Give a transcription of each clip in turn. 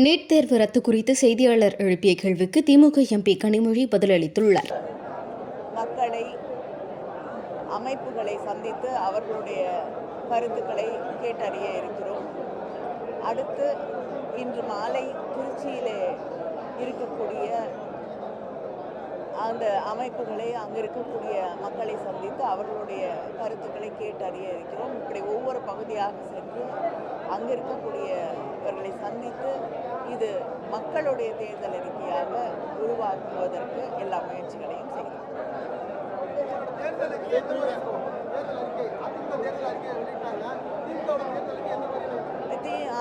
NEET தேர்வு ரத்து குறித்து செய்தியாளர் எழுப்பிய கேள்விக்கு திமுக எம்பி கனிமொழி பதிலளித்துள்ளார். மக்களை, அமைப்புகளை சந்தித்து அவர்களுடைய கருத்துக்களை கேட்டறிய இருக்கிறோம். அடுத்து இன்று மாலை திருச்சியிலே இருக்கக்கூடிய அந்த அமைப்புகளை, அங்கே இருக்கக்கூடிய மக்களை சந்தித்து அவர்களுடைய கருத்துக்களை கேட்டறிய இருக்கிறோம். இப்படி ஒவ்வொரு பகுதியாக சென்று அங்கே இருக்கக்கூடியவர்களை சந்தித்து இது மக்களுடைய தேர்தல் அறிக்கையாக உருவாக்குவதற்கு எல்லா முயற்சிகளையும் செய்கிறோம்.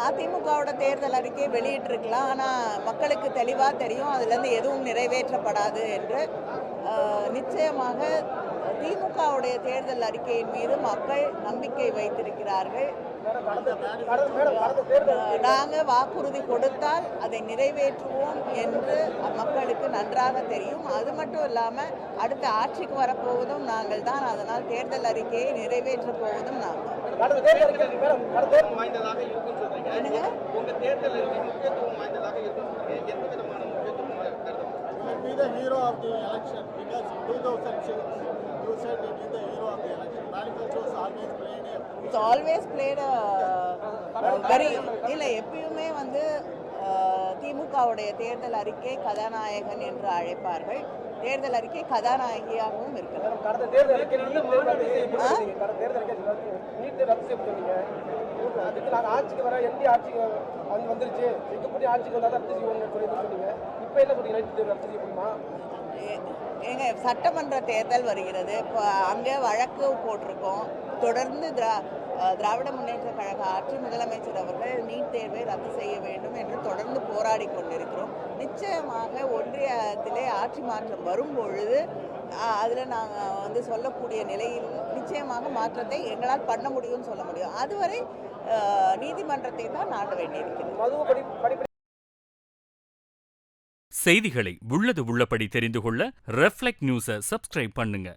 அதிமுகவோட தேர்தல் அறிக்கை வெளியிட்டிருக்கலாம், ஆனால் மக்களுக்கு தெளிவாக தெரியும் அதுலேருந்து எதுவும் நிறைவேற்றப்படாது என்று. நிச்சயமாக திமுகவுடைய தேர்தல் அறிக்கையின் மீது மக்கள் நம்பிக்கை வைத்திருக்கிறார்கள். நாங்கள் வாக்குறுதி கொடுத்தால் அதை நிறைவேற்றுவோம் என்று மக்களுக்கு நன்றாக தெரியும். அது மட்டும் இல்லாமல் அடுத்த ஆட்சிக்கு வரப்போவதும் நாங்கள் தான். அதனால் தேர்தல் அறிக்கையை நிறைவேற்றப் போவதும் நாங்கள். The hero of the election, because in 2006 you said it is the hero of the election. Manifesto has always played a... It's always played a very... இல்லை, எப்பயுமே வந்து திமுகவுடைய தேர்தல் அறிக்கை கதாநாயகன் என்று அழைப்பார்கள். தேர்தல் அறிக்கை கதாநாயகியாகவும் இருக்கிறது. எங்க சட்டமன்ற தேர்தல் வருகிறது. இப்போ அங்கே வழக்கு போட்டிருக்கோம். தொடர்ந்து திராவிட முன்னேற்ற கழக ஆட்சி முதலமைச்சர் அவர்கள் நீட் தேர்வை ரத்து செய்ய வேண்டும் என்று தொடர்ந்து போராடி கொண்டிருக்கிறோம். நிச்சயமாக ஒன்றியத்திலே ஆட்சி மாற்றம் வரும் பொழுது அதில் நாங்கள் வந்து சொல்லக்கூடிய நிலையில் நிச்சயமாக மாற்றத்தை எங்களால் பண்ண முடியும்னு சொல்ல முடியும். அதுவரை நீதிமன்றத்தை தான் நாட வேண்டியிருக்கிறது. செய்திகளை உள்ளது உள்ளபடி தெரிந்து கொள்ள ரெஃப்ளெக்ட் நியூஸை சப்ஸ்கிரைப் பண்ணுங்க.